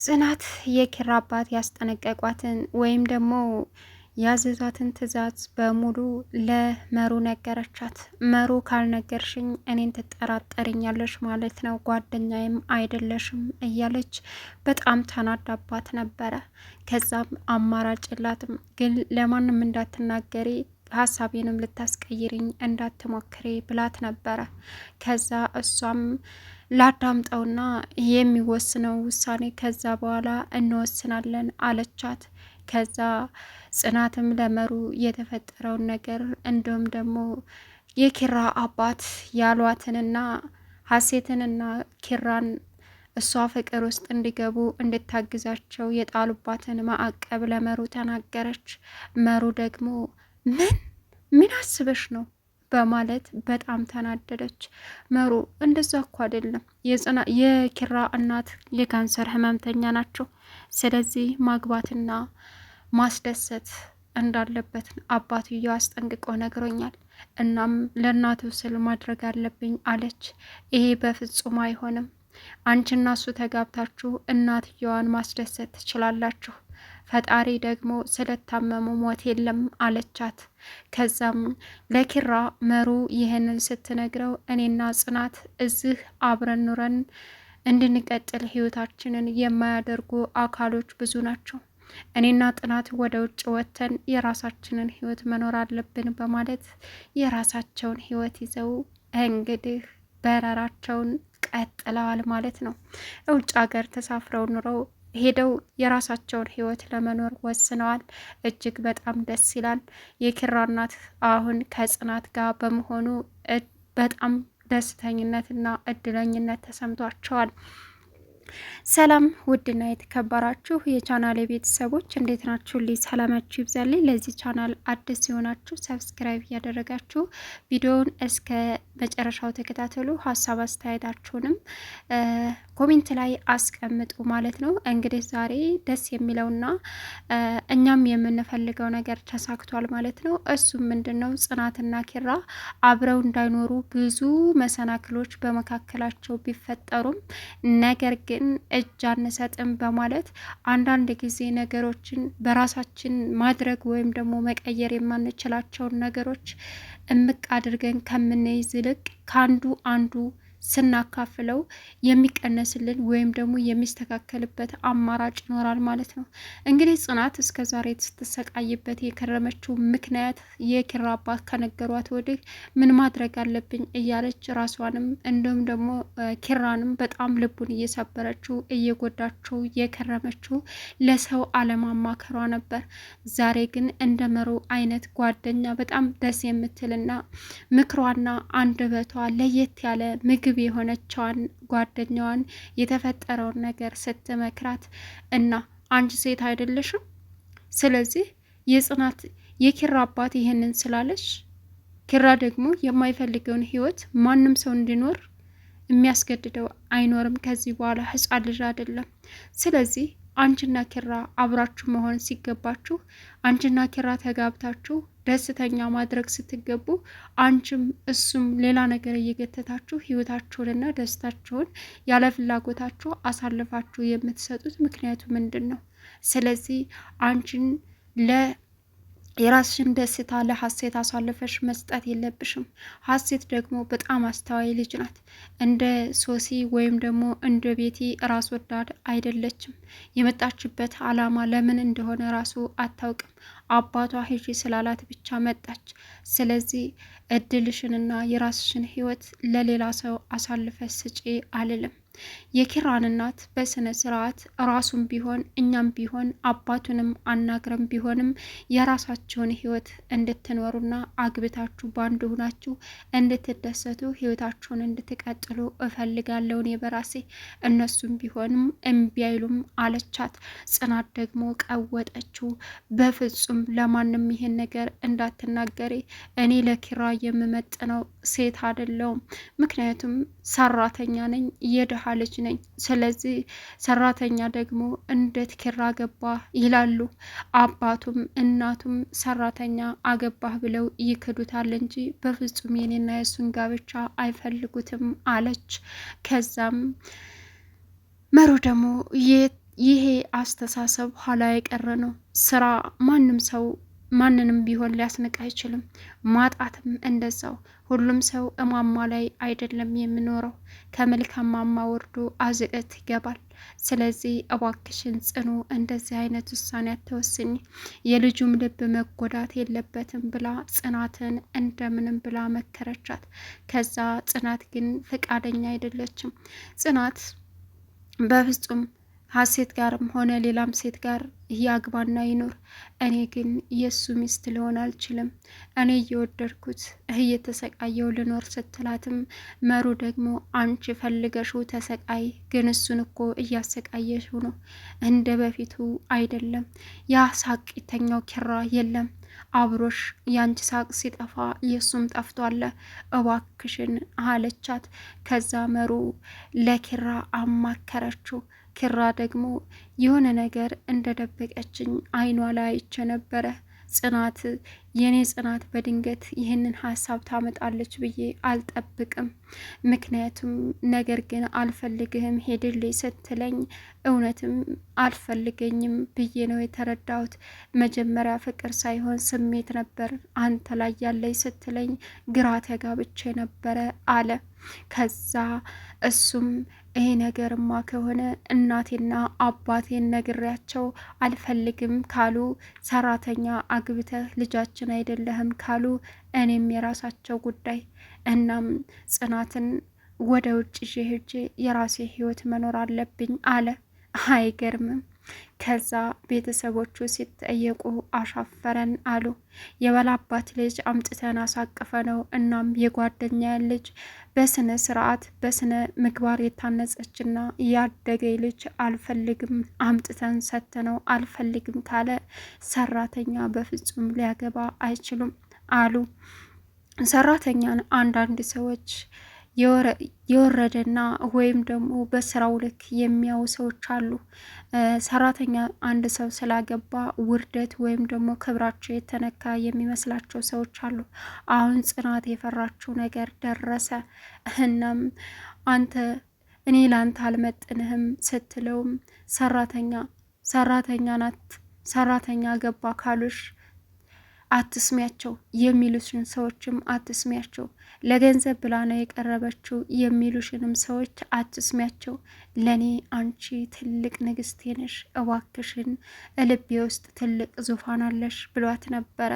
ጽናት የኪራ አባት ያስጠነቀቋትን ወይም ደግሞ ያዘዛትን ትዕዛዝ በሙሉ ለመሩ ነገረቻት። መሩ ካልነገርሽኝ እኔን ትጠራጠርኛለሽ ማለት ነው፣ ጓደኛዬም አይደለሽም እያለች በጣም ተናዳባት ነበረ። ከዛም አማራጭ የላትም ግን ለማንም እንዳትናገሪ ሀሳቤንም ልታስቀይርኝ እንዳትሞክሬ ብላት ነበረ። ከዛ እሷም ላዳምጠውና የሚወስነው ውሳኔ ከዛ በኋላ እንወስናለን አለቻት። ከዛ ጽናትም ለመሩ የተፈጠረውን ነገር እንዲሁም ደግሞ የኪራ አባት ያሏትንና ሀሴትንና ኪራን እሷ ፍቅር ውስጥ እንዲገቡ እንድታግዛቸው የጣሉባትን ማዕቀብ ለመሩ ተናገረች። መሩ ደግሞ ምን አስበሽ ነው በማለት በጣም ተናደደች። መሩ እንደዛ እኮ አይደለም፣ የኪራ እናት የካንሰር ህመምተኛ ናቸው። ስለዚህ ማግባትና ማስደሰት እንዳለበት አባትየው አስጠንቅቆ ነግሮኛል። እናም ለእናቱ ስል ማድረግ አለብኝ አለች። ይሄ በፍጹም አይሆንም፣ አንቺና እሱ ተጋብታችሁ እናትየዋን ማስደሰት ትችላላችሁ፣ ፈጣሪ ደግሞ ስለታመሙ ሞት የለም አለቻት። ከዛም ለኪራ መሩ ይህንን ስትነግረው እኔና ጽናት እዚህ አብረን ኑረን እንድንቀጥል ህይወታችንን የማያደርጉ አካሎች ብዙ ናቸው፣ እኔና ጽናት ወደ ውጭ ወጥተን የራሳችንን ህይወት መኖር አለብን በማለት የራሳቸውን ህይወት ይዘው እንግዲህ በረራቸውን ቀጥለዋል ማለት ነው። ውጭ ሀገር ተሳፍረው ኑረው ሄደው የራሳቸውን ህይወት ለመኖር ወስነዋል። እጅግ በጣም ደስ ይላል። የኪራ እናት አሁን ከጽናት ጋር በመሆኑ በጣም ደስተኝነትና እድለኝነት ተሰምቷቸዋል። ሰላም ውድና የተከበራችሁ የቻናል ቤተሰቦች እንዴት ናችሁ? ሰላማችሁ ይብዛልኝ። ለዚህ ቻናል አዲስ ሲሆናችሁ ሰብስክራይብ እያደረጋችሁ ቪዲዮውን እስከ መጨረሻው ተከታተሉ። ሀሳብ አስተያየታችሁንም ኮሜንት ላይ አስቀምጡ ማለት ነው። እንግዲህ ዛሬ ደስ የሚለውና እኛም የምንፈልገው ነገር ተሳክቷል ማለት ነው። እሱም ምንድነው ጽናትና ኪራ አብረው እንዳይኖሩ ብዙ መሰናክሎች በመካከላቸው ቢፈጠሩም ነገር ግን እጅ አንሰጥም በማለት አንዳንድ ጊዜ ነገሮችን በራሳችን ማድረግ ወይም ደግሞ መቀየር የማንችላቸውን ነገሮች እምቅ አድርገን ከምንይዝ ይልቅ ከአንዱ አንዱ ስናካፍለው የሚቀነስልን ወይም ደግሞ የሚስተካከልበት አማራጭ ይኖራል ማለት ነው። እንግዲህ ጽናት እስከ ዛሬ ስትሰቃይበት የከረመችው ምክንያት የኪራ አባት ከነገሯት ወዲህ ምን ማድረግ አለብኝ እያለች ራሷንም እንዲሁም ደግሞ ኪራንም በጣም ልቡን እየሰበረችው እየጎዳችው የከረመችው ለሰው አለማማከሯ ነበር። ዛሬ ግን እንደ መሩ አይነት ጓደኛ በጣም ደስ የምትልና ምክሯና አንደበቷ ለየት ያለ ምግብ የሆነችዋን ጓደኛዋን የተፈጠረውን ነገር ስትመክራት እና አንቺ ሴት አይደለሽም፣ ስለዚህ የጽናት የኪራ አባት ይህንን ስላለሽ ኪራ ደግሞ የማይፈልገውን ህይወት ማንም ሰው እንዲኖር የሚያስገድደው አይኖርም። ከዚህ በኋላ ህፃን ልጅ አይደለም። ስለዚህ አንቺና ኪራ አብራችሁ መሆን ሲገባችሁ አንቺና ኪራ ተጋብታችሁ ደስተኛ ማድረግ ስትገቡ አንቺም እሱም ሌላ ነገር እየገተታችሁ ህይወታችሁንና ደስታችሁን ያለ ፍላጎታችሁ አሳልፋችሁ የምትሰጡት ምክንያቱ ምንድን ነው? ስለዚህ አንቺን የራስሽን ደስታ ለሀሴት አሳልፈሽ መስጠት የለብሽም። ሀሴት ደግሞ በጣም አስተዋይ ልጅ ናት። እንደ ሶሲ ወይም ደግሞ እንደ ቤቲ ራስ ወዳድ አይደለችም። የመጣችበት አላማ ለምን እንደሆነ ራሱ አታውቅም። አባቷ ሂጂ ስላላት ብቻ መጣች። ስለዚህ እድልሽንና የራስሽን ህይወት ለሌላ ሰው አሳልፈሽ ስጪ አልልም። የኪራን እናት በስነ ስርዓት ራሱም ቢሆን እኛም ቢሆን አባቱንም አናግረም ቢሆንም የራሳቸውን ህይወት እንድትኖሩና አግብታችሁ ባንድ ሆናችሁ እንድትደሰቱ ህይወታችሁን እንድትቀጥሉ እፈልጋለሁ እኔ በራሴ። እነሱም ቢሆንም እምቢ አይሉም አለቻት። ጽናት ደግሞ ቀወጠችው። በፍጹም ለማንም ይሄን ነገር እንዳትናገሪ፣ እኔ ለኪራ የምመጥነው ሴት አይደለሁም፣ ምክንያቱም ሰራተኛ ነኝ፣ የድሃ ልጅ ነኝ። ስለዚህ ሰራተኛ ደግሞ እንዴት ኪራ አገባህ ይላሉ። አባቱም እናቱም ሰራተኛ አገባህ ብለው ይክዱታል እንጂ በፍጹም የኔና የሱን ጋብቻ አይፈልጉትም አለች። ከዛም መሩ ደግሞ ይሄ አስተሳሰብ ኋላ የቀረ ነው። ስራ ማንንም ቢሆን ሊያስንቅ አይችልም። ማጣትም እንደዛው። ሁሉም ሰው እማማ ላይ አይደለም የሚኖረው። ከመልካም ማማ ወርዶ አዝዕት ይገባል። ስለዚህ እባክሽን ጽኑ እንደዚህ አይነት ውሳኔ አትወስኝ፣ የልጁም ልብ መጎዳት የለበትም ብላ ጽናትን እንደምንም ብላ መከረቻት። ከዛ ጽናት ግን ፈቃደኛ አይደለችም። ጽናት በፍጹም ሀሴት ጋርም ሆነ ሌላም ሴት ጋር ያግባና ይኖር፣ እኔ ግን የእሱ ሚስት ልሆን አልችልም፣ እኔ እየወደድኩት እየተሰቃየው ልኖር ስትላትም መሩ ደግሞ አንቺ ፈልገሽው ተሰቃይ፣ ግን እሱን እኮ እያሰቃየሽው ነው፣ እንደ በፊቱ አይደለም፣ ያ ሳቂተኛው ኪራ የለም፣ አብሮሽ ያንቺ ሳቅ ሲጠፋ የእሱም ጠፍቷለ፣ እባክሽን አለቻት። ከዛ መሩ ለኪራ አማከረችው። ኪራ ደግሞ የሆነ ነገር እንደደበቀችኝ አይኗ ላይ አይቼ ነበረ። ጽናት የኔ ጽናት በድንገት ይህንን ሀሳብ ታመጣለች ብዬ አልጠብቅም። ምክንያቱም ነገር ግን አልፈልግህም ሄድልኝ ስትለኝ እውነትም አልፈልገኝም ብዬ ነው የተረዳሁት። መጀመሪያ ፍቅር ሳይሆን ስሜት ነበር አንተ ላይ ያለኝ ስትለኝ ግራ ተጋብቼ ነበረ አለ። ከዛ እሱም ይሄ ነገርማ ከሆነ እናቴና አባቴን ነግሬያቸው አልፈልግም ካሉ፣ ሰራተኛ አግብተህ ልጃችን አይደለህም ካሉ፣ እኔም የራሳቸው ጉዳይ። እናም ጽናትን ወደ ውጭ ይዤ ሄጄ የራሴ ህይወት መኖር አለብኝ አለ። አይገርምም? ከዛ ቤተሰቦቹ ሲጠየቁ አሻፈረን አሉ። የበላባት ልጅ አምጥተን አሳቅፈ ነው። እናም የጓደኛ ልጅ በስነ ስርዓት በስነ ምግባር የታነጸችና ያደገ ልጅ አልፈልግም አምጥተን ሰጥተነው አልፈልግም ካለ ሰራተኛ በፍጹም ሊያገባ አይችሉም አሉ። ሰራተኛን አንዳንድ ሰዎች የወረደና ወይም ደግሞ በስራው ልክ የሚያዩ ሰዎች አሉ። ሰራተኛ አንድ ሰው ስላገባ ውርደት ወይም ደግሞ ክብራቸው የተነካ የሚመስላቸው ሰዎች አሉ። አሁን ጽናት የፈራችው ነገር ደረሰ። እናም እኔ ላንተ አልመጥንህም ስትለውም ሰራተኛ ናት፣ ሰራተኛ ገባ ካሉሽ አትስሚያቸው የሚሉሽን ሰዎችም አትስሚያቸው፣ ለገንዘብ ብላ ነው የቀረበችው የሚሉሽንም ሰዎች አትስሚያቸው፣ ለኔ አንቺ ትልቅ ንግስቴ ነሽ፣ እባክሽን ልቤ ውስጥ ትልቅ ዙፋን አለሽ ብሏት ነበረ።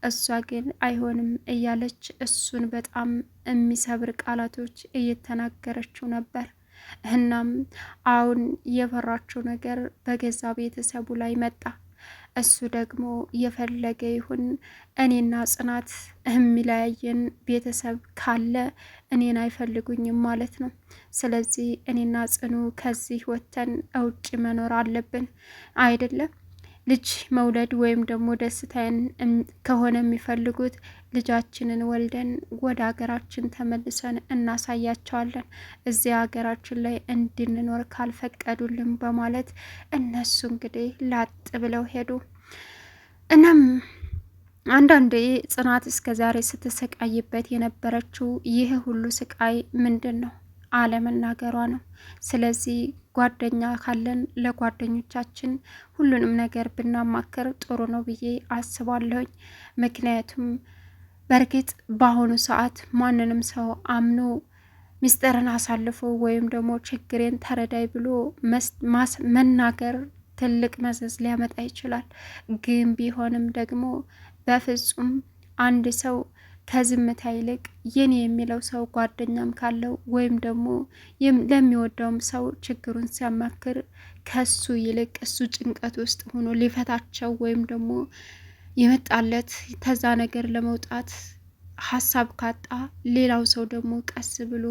እሷ ግን አይሆንም እያለች እሱን በጣም የሚሰብር ቃላቶች እየተናገረችው ነበር። እናም አሁን የፈራችው ነገር በገዛ ቤተሰቡ ላይ መጣ። እሱ ደግሞ የፈለገ ይሁን እኔና ጽናት የሚለያየን ቤተሰብ ካለ እኔን አይፈልጉኝም ማለት ነው። ስለዚህ እኔና ጽኑ ከዚህ ወጥተን ውጭ መኖር አለብን አይደለም። ልጅ መውለድ ወይም ደግሞ ደስታን ከሆነ የሚፈልጉት ልጃችንን ወልደን ወደ ሀገራችን ተመልሰን እናሳያቸዋለን፣ እዚያ ሀገራችን ላይ እንድንኖር ካልፈቀዱልን በማለት እነሱ እንግዲህ ላጥ ብለው ሄዱ። እናም አንዳንዴ ጽናት እስከ ዛሬ ስትሰቃይበት የነበረችው ይህ ሁሉ ስቃይ ምንድን ነው? አለመናገሯ ነው። ስለዚህ ጓደኛ ካለን ለጓደኞቻችን ሁሉንም ነገር ብናማክር ጥሩ ነው ብዬ አስባለሁኝ። ምክንያቱም በእርግጥ በአሁኑ ሰዓት ማንንም ሰው አምኖ ሚስጥርን አሳልፎ ወይም ደግሞ ችግሬን ተረዳይ ብሎ መናገር ትልቅ መዘዝ ሊያመጣ ይችላል። ግን ቢሆንም ደግሞ በፍጹም አንድ ሰው ከዝምታ ይልቅ የኔ የሚለው ሰው ጓደኛም ካለው ወይም ደግሞ ለሚወደውም ሰው ችግሩን ሲያማክር ከሱ ይልቅ እሱ ጭንቀት ውስጥ ሆኖ ሊፈታቸው ወይም ደግሞ የመጣለት ተዛ ነገር ለመውጣት ሀሳብ ካጣ ሌላው ሰው ደግሞ ቀስ ብሎ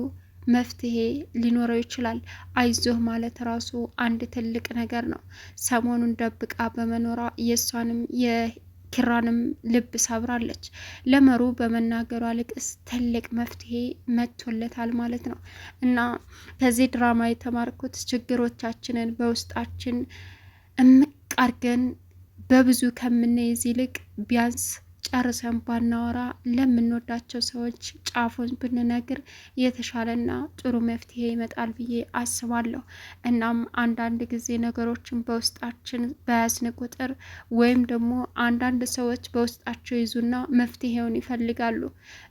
መፍትሄ ሊኖረው ይችላል። አይዞህ ማለት ራሱ አንድ ትልቅ ነገር ነው። ሰሞኑን ደብቃ በመኖሯ የእሷንም የኪራንም ልብ ሰብራለች። ለመሩ በመናገሯ ልቅስ ትልቅ መፍትሄ መጥቶለታል ማለት ነው። እና ከዚህ ድራማ የተማርኩት ችግሮቻችንን በውስጣችን እምቅ አርገን በብዙ ከምንይዝ ይልቅ ቢያንስ ጨርሰን ባናወራ ለምንወዳቸው ሰዎች ጫፉን ብንነግር የተሻለና ጥሩ መፍትሄ ይመጣል ብዬ አስባለሁ። እናም አንዳንድ ጊዜ ነገሮችን በውስጣችን በያዝን ቁጥር ወይም ደግሞ አንዳንድ ሰዎች በውስጣቸው ይዙና መፍትሄውን ይፈልጋሉ።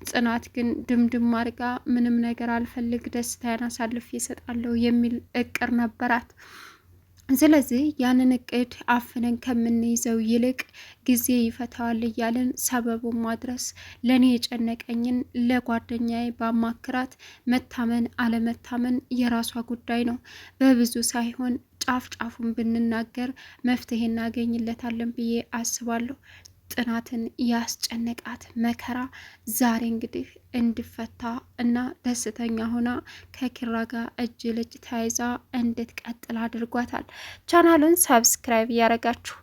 ጽናት ግን ድምድም አድርጋ ምንም ነገር አልፈልግ ደስታዬን አሳልፌ እሰጣለሁ የሚል እቅድ ነበራት። ስለዚህ ያንን እቅድ አፍነን ከምንይዘው ይልቅ ጊዜ ይፈታዋል እያልን ሰበቡን ማድረስ ለእኔ የጨነቀኝን ለጓደኛዬ ባማክራት መታመን አለመታመን የራሷ ጉዳይ ነው። በብዙ ሳይሆን ጫፍ ጫፉን ብንናገር መፍትሄ እናገኝለታለን ብዬ አስባለሁ። ጽናትን ያስጨነቃት መከራ ዛሬ እንግዲህ እንድፈታ እና ደስተኛ ሆና ከኪራ ጋር እጅ ለእጅ ተያይዛ እንድትቀጥል አድርጓታል። ቻናሉን ሰብስክራይብ እያደረጋችሁ